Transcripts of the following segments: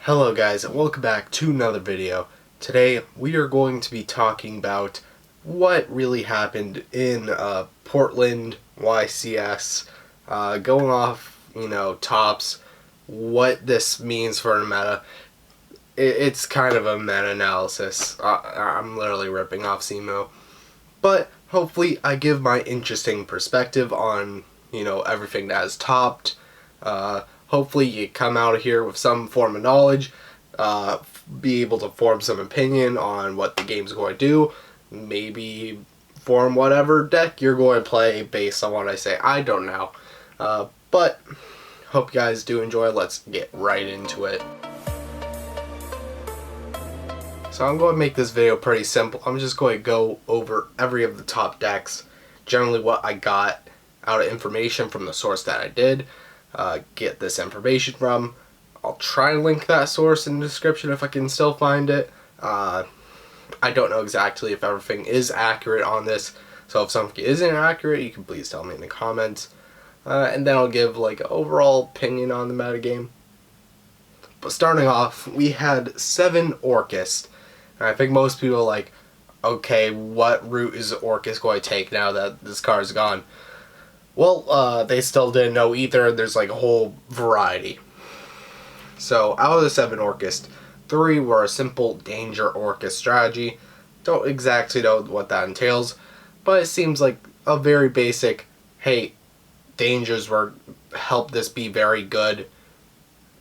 Hello guys, and welcome back to another video. Today we are going to be talking about what really happened in Portland YCS, going off, tops, what this means for the meta. It's kind of a meta-analysis. I'm literally ripping off Simo. But hopefully I give my interesting perspective on, everything that has topped. Hopefully you come out of here with some form of knowledge, be able to form some opinion on what the game's going to do, maybe form whatever deck you're going to play based on what I say. I don't know. But hope you guys do enjoy. Let's get right into it. So I'm going to make this video pretty simple. I'm just going to go over every of the top decks, generally what I got out of information from the source that I did. Get this information from. I'll try to link that source in the description if I can still find it. I don't know exactly if everything is accurate on this, so if something isn't accurate, you can please tell me in the comments. And then I'll give like an overall opinion on the metagame. But starting off, we had 7 Orcust. And I think most people are like, okay, what route is Orcust going to take now that this card's gone? Well, they still didn't know either. There's like a whole variety. So out of the 7 Orcust, 3 were a simple danger Orcust strategy. Don't exactly know what that entails, but it seems like a very basic, hey, dangers were help this be very good.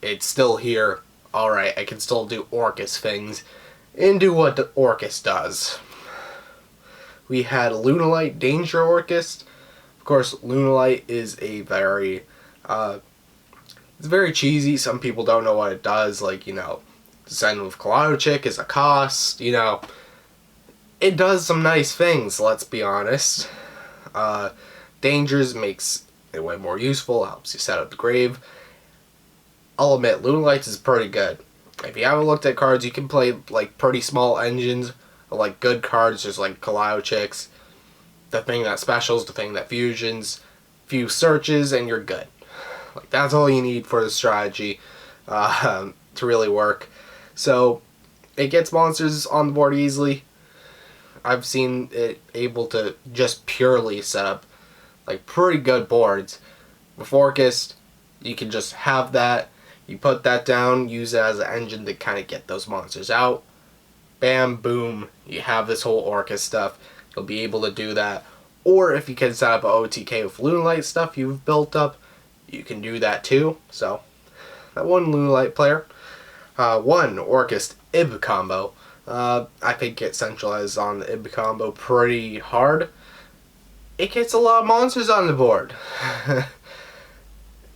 It's still here. Alright, I can still do Orcust things and do what the Orcust does. We had Lunalight Danger Orcust. Of course, Lunalight is a very, it's very cheesy. Some people don't know what it does. Like, Send with Kaleidochick is a cost, It does some nice things, let's be honest. Dangers makes it way more useful, helps you set up the grave. I'll admit, Lunalight is pretty good. If you haven't looked at cards, you can play, like, pretty small engines, or, like, good cards, just like Kaleidochicks. The thing that specials, the thing that fusions, few searches, and you're good. Like, that's all you need for the strategy to really work. So, it gets monsters on the board easily. I've seen it able to just purely set up, like, pretty good boards. With Orcust, you can just have that, you put that down, use it as an engine to kind of get those monsters out. Bam, boom, you have this whole Orcust stuff. You'll be able to do that. Or if you can set up an OTK with Lunalight stuff you've built up, you can do that too. So, that one Lunalight player. 1 Orcust Ib combo. I think it centralizes on the Ib combo pretty hard. It gets a lot of monsters on the board.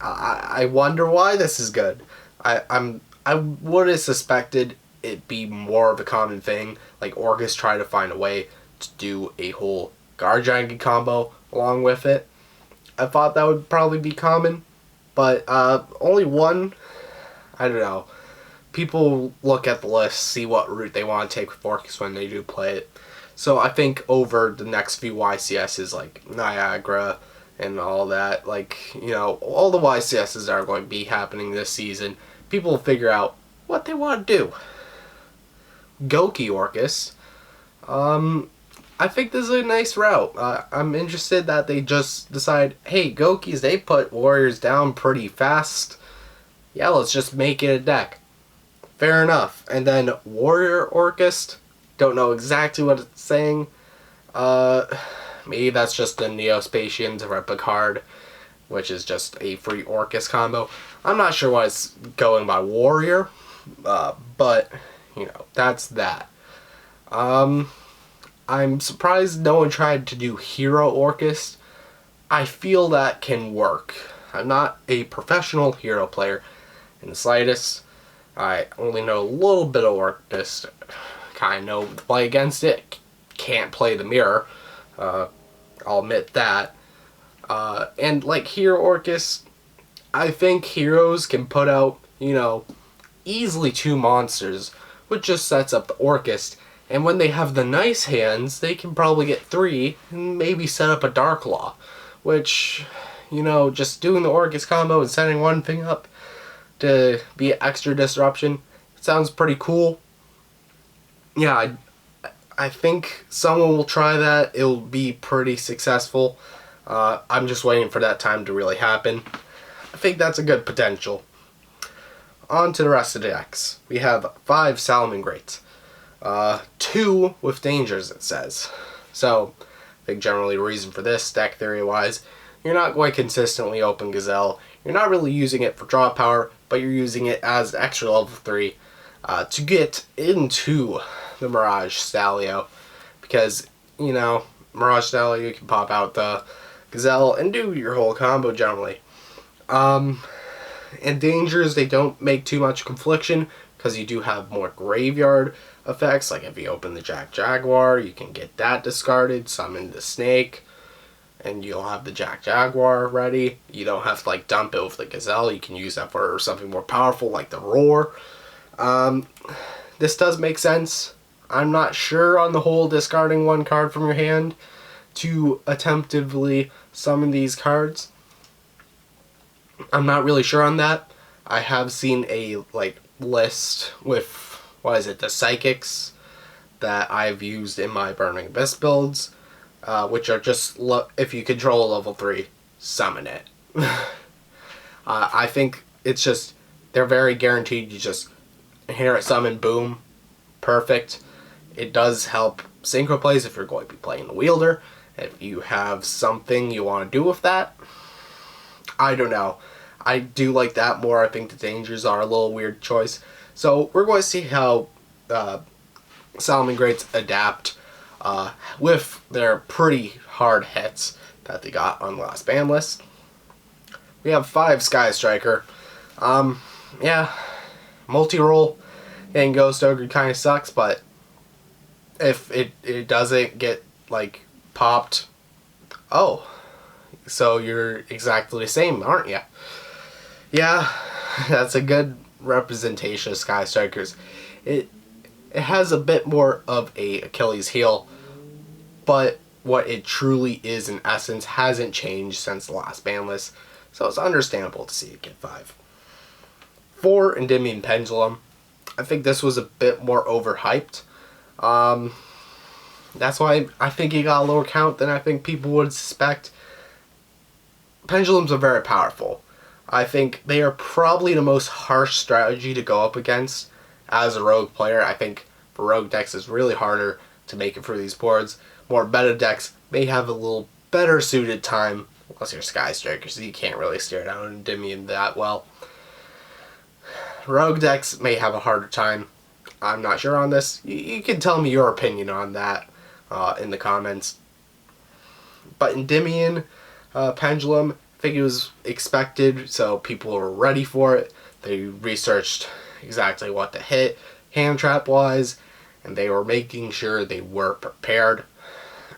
I wonder why this is good. I would have suspected it be more of a common thing. Like Orcust try to find a way to do a whole Guard Giant combo along with it. I thought that would probably be common, but only one. I don't know. People look at the list, see what route they want to take with Orcust when they do play it. So I think over the next few YCSs, like Niagara and all that, like, all the YCSs that are going to be happening this season, people will figure out what they want to do. Goki Orcust. I think this is a nice route. I'm interested that they just decide, hey, Gokis, they put warriors down pretty fast. Yeah, let's just make it a deck. Fair enough. And then Warrior Orcust. Don't know exactly what it's saying. Maybe that's just the Neospatian to rep a card, which is just a free Orcust combo. I'm not sure why it's going by Warrior, but, that's that. I'm surprised no one tried to do Hero Orcust. I feel that can work. I'm not a professional hero player in the slightest. I only know a little bit of Orcust. Kind of know to play against it. Can't play the mirror. I'll admit that. And like Hero Orcust, I think heroes can put out, easily 2 monsters, which just sets up the Orcust. And when they have the nice hands, they can probably get 3 and maybe set up a Dark Law. Which, just doing the Orcust combo and setting one thing up to be extra disruption Sounds pretty cool. Yeah, I think someone will try that. It'll be pretty successful. I'm just waiting for that time to really happen. I think that's a good potential. On to the rest of the decks. We have 5 Salamangreats. 2 with dangers, it says. So, I think generally the reason for this, deck theory-wise, you're not going to consistently open Gazelle. You're not really using it for draw power, but you're using it as extra level 3 to get into the Mirage Stalio. Because, you know, Mirage Stalio, you can pop out the Gazelle and do your whole combo generally. And dangers, they don't make too much confliction because you do have more graveyard effects. Like if you open the Jaguar, you can get that discarded, summon the Snake, and you'll have the Jaguar ready. You don't have to like dump it with the Gazelle. You can use that for something more powerful like the Roar. This does make sense. I'm not sure on the whole discarding 1 card from your hand to attemptively summon these cards. I'm not really sure on that. I have seen a list with, the Psychics that I've used in my Burning Abyss builds, which are just, if you control a level 3, summon it. I think it's just, they're very guaranteed. You just inherit summon, boom, perfect. It does help synchro plays if you're going to be playing the wielder. If you have something you want to do with that, I don't know. I do like that more. I think the dangers are a little weird choice. So we're going to see how Salamangreats adapt with their pretty hard hits that they got on the last ban list. We have 5 Sky Striker. Yeah, multi-roll and Ghost Ogre kind of sucks, but if it doesn't get popped, oh, so you're exactly the same, aren't you? Yeah, that's a good representation of Sky Strikers. It has a bit more of a Achilles heel, but what it truly is in essence hasn't changed since the last ban list, so it's understandable to see it get 5. 4 Endymion Pendulum. I think this was a bit more overhyped. That's why I think he got a lower count than I think people would suspect. Pendulums are very powerful. I think they are probably the most harsh strategy to go up against as a rogue player. I think for rogue decks it's really harder to make it through these boards. More meta decks may have a little better suited time, unless you're Sky Striker, so you can't really stare down Endymion that well. Rogue decks may have a harder time. I'm not sure on this. You can tell me your opinion on that in the comments. But Endymion Pendulum, I think it was expected, so people were ready for it. They researched exactly what to hit, hand trap wise, and they were making sure they were prepared.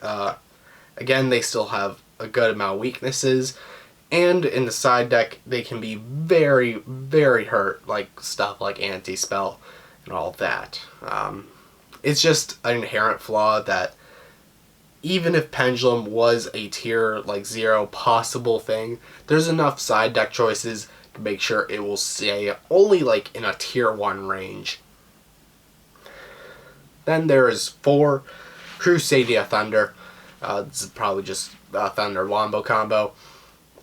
Again, they still have a good amount of weaknesses, and in the side deck, they can be very, very hurt, like stuff like anti-spell and all of that. It's just an inherent flaw that even if Pendulum was a tier 0 possible thing, there's enough side deck choices to make sure it will stay only in a tier 1 range. Then there is 4 Crusadia Thunder. This is probably just a Thunder Wombo combo.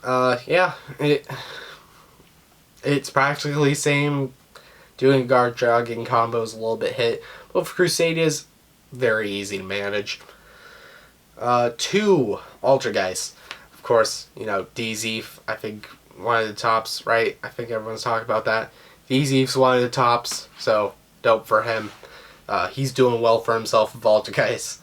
Yeah, it's practically the same. Doing guard dragging combos a little bit hit, but for Crusadias, very easy to manage. 2 Altergeist. Of course, DZeef, I think one of the tops, right? I think everyone's talking about that. DZeef's one of the tops, so dope for him. He's doing well for himself with Altergeist.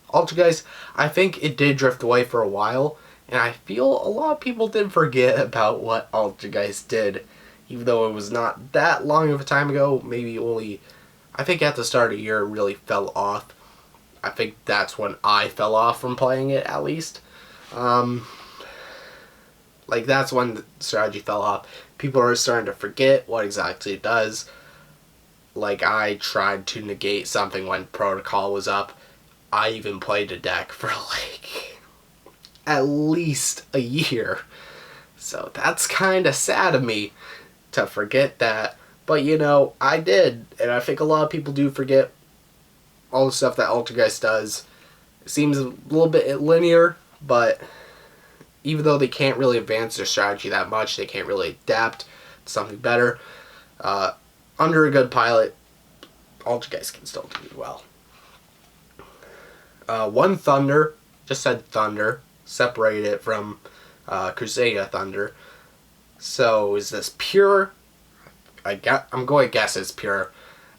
Altergeist, I think it did drift away for a while, and I feel a lot of people did forget about what Altergeist did, even though it was not that long of a time ago. Maybe only, I think at the start of the year it really fell off. I think that's when I fell off from playing it, at least. That's when the strategy fell off. People are starting to forget what exactly it does. I tried to negate something when Protocol was up. I even played a deck for at least a year. So that's kind of sad of me. to forget that. But, you know, I did. And I think a lot of people do forget all the stuff that Altergeist does. It seems a little bit linear, but even though they can't really advance their strategy that much, they can't really adapt to something better. Under a good pilot, Altergeist can still do well. One Thunder, just said Thunder, separate it from Crusader Thunder. So is this pure? I'm going to guess it's pure.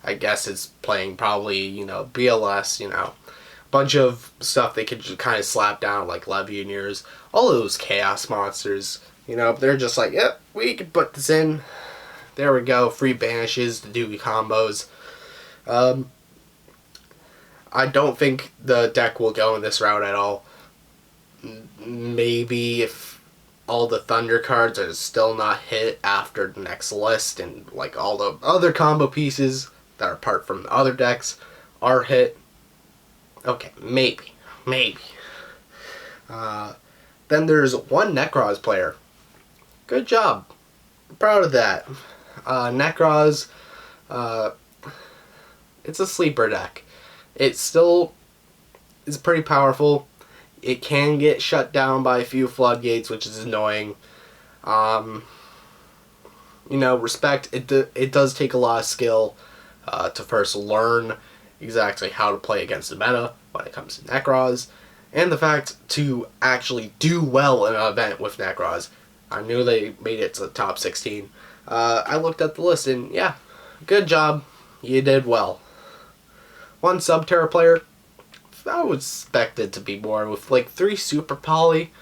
I guess it's playing probably, you know, BLS, you know, a bunch of stuff they could just kind of slap down, like Legionnaires, all of those chaos monsters, you know, they're just like, yep, we can put this in. There we go, free banishes to do combos. I don't think the deck will go in this route at all. Maybe if all the Thunder cards are still not hit after the next list, and like all the other combo pieces that are apart from the other decks are hit. Okay, maybe. Then there's one Necroz player. Good job. I'm proud of that. Necroz, it's a sleeper deck. It still is pretty powerful. It can get shut down by a few floodgates, which is annoying. You know, respect, it does take a lot of skill to first learn exactly how to play against the meta when it comes to Necroz. And the fact to actually do well in an event with Necroz. I knew they made it to the top 16. I looked at the list and yeah, good job. You did well. One Subterra player, I would expect it to be more with like 3 Super Poly.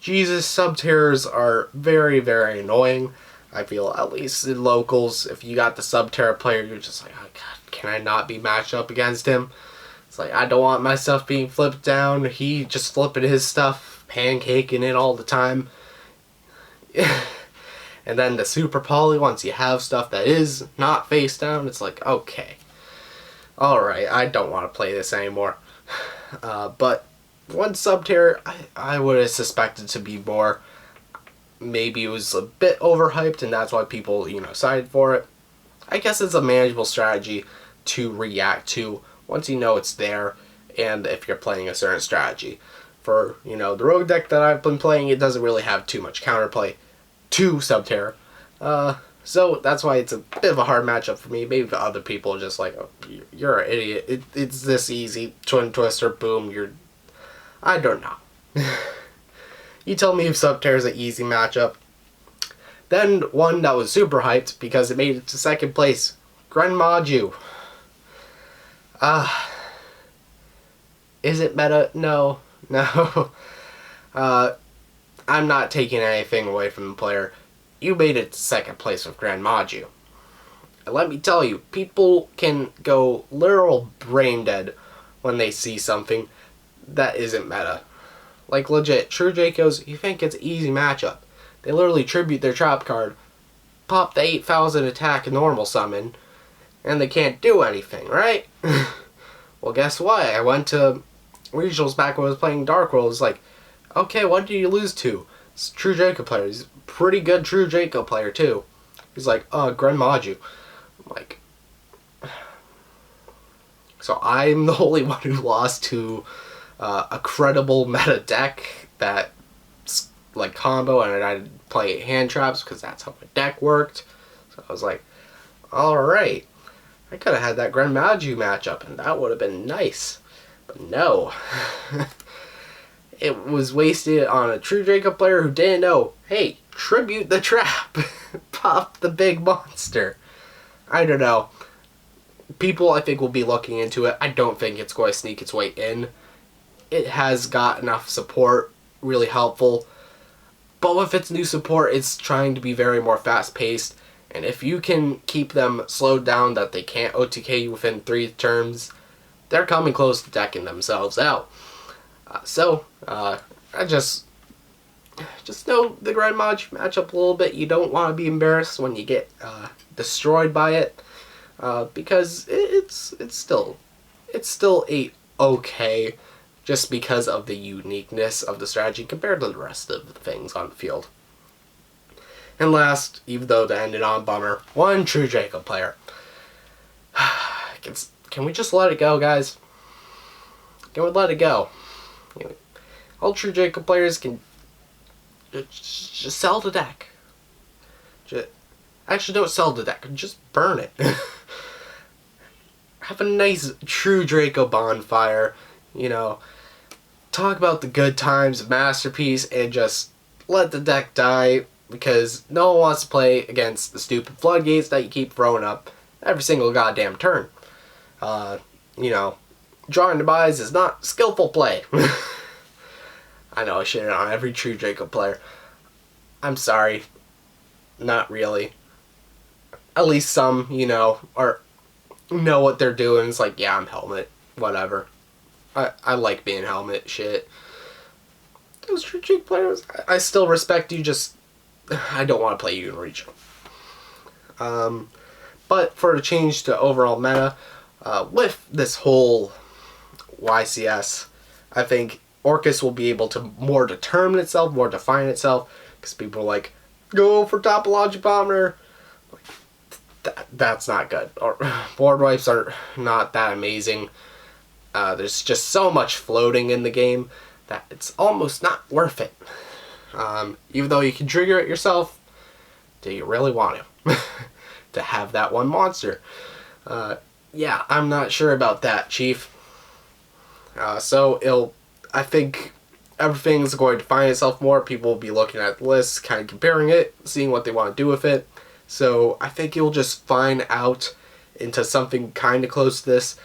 Jesus, Subterrors are very, very annoying. I feel, at least in locals, if you got the Subterra player, you're just like, oh god, can I not be matched up against him? It's like, I don't want my stuff being flipped down. He just flipping his stuff, pancaking it all the time. And then the Super Poly, once you have stuff that is not face down, it's like, okay. Alright, I don't want to play this anymore. But one Subterror, I would have suspected to be more. Maybe it was a bit overhyped and that's why people, you know, sided for it. I guess it's a manageable strategy to react to once you know it's there and if you're playing a certain strategy. For, you know, the rogue deck that I've been playing, it doesn't really have too much counterplay to Subterror. So that's why it's a bit of a hard matchup for me. Maybe the other people are just like, oh, you're an idiot. It's this easy. Twin Twister, boom, you're... I don't know. You tell me if Subterror is an easy matchup. Then one that was super hyped because it made it to second place. Rank-Up-YGO. Is it meta? No. I'm not taking anything away from the player. You made it to second place with Rank-Up-YGO. And let me tell you, people can go literal brain dead when they see something that isn't meta. Like legit, True Dracos, you think it's an easy matchup. They literally tribute their trap card, pop the 8,000 attack normal summon, and they can't do anything, right? Well, guess what? I went to regionals back when I was playing Dark World. It's like, okay, what did you lose to? It's True Draco player. He's a pretty good True Draco player, too. He's like, Rank-Up-YGO. I'm like... So I'm the only one who lost to a credible meta deck that like combo, and I didn't play hand traps because that's how my deck worked. So I was like, alright, I could have had that Rank-Up-YGO matchup and that would have been nice. But no. It was wasted on a True Draco player who didn't know, hey, tribute the trap. Pop the big monster. I don't know. People, I think, will be looking into it. I don't think it's going to sneak its way in. It has got enough support, really helpful. But with its new support, it's trying to be very more fast-paced. And if you can keep them slowed down that they can't OTK you within 3 turns, they're coming close to decking themselves out. I just know the Rank-Up-YGO matchup a little bit. You don't want to be embarrassed when you get destroyed by it. Because it's still a okay, just because of the uniqueness of the strategy compared to the rest of the things on the field. And last, even though to end it on bummer, one true Draco player. Can we just let it go, guys? Can we let it go? All true Draco players can just sell the deck. Actually, don't sell the deck. Just burn it. Have a nice true Draco bonfire. You know, talk about the good times of Masterpiece and just let the deck die, because no one wants to play against the stupid floodgates that you keep throwing up every single goddamn turn. You know, drawing demise is not skillful play. I know I shit on every true Draco player. I'm sorry. Not really. At least some, you know, or know what they're doing. It's like, yeah, I'm Helmet. Whatever. I like being Helmet. Shit. Those true Draco players, I still respect you, just I don't want to play you in regional. But for a change to overall meta, with this whole YCS, I think Orcus will be able to more determine itself, more define itself, because people are like, go for Topology Bomber. That's not good. Or board wipes are not that amazing. There's just so much floating in the game that it's almost not worth it. Even though you can trigger it yourself, do you really want to? To have that one monster? Yeah, I'm not sure about that, Chief. I think everything's going to find itself more. People will be looking at the list, kind of comparing it, seeing what they want to do with it. So I think you'll just find out into something kind of close to this.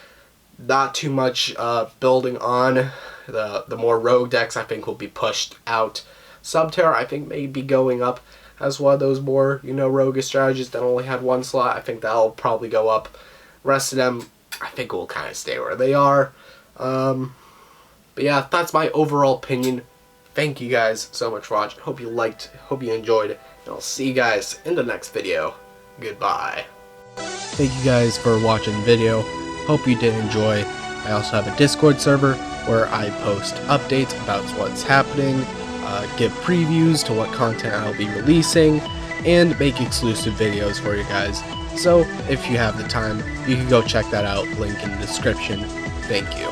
Not too much building on. The more rogue decks, I think, will be pushed out. Subterra, I think, may be going up as one of those more, you know, roguish strategies that only had one slot. I think that'll probably go up. Rest of them, I think, will kind of stay where they are. But yeah, that's my overall opinion. Thank you guys so much for watching. Hope you liked, hope you enjoyed, and I'll see you guys in the next video. Goodbye. Thank you guys for watching the video. Hope you did enjoy. I also have a Discord server where I post updates about what's happening, give previews to what content I'll be releasing, and make exclusive videos for you guys. So if you have the time, you can go check that out, link in the description. Thank you.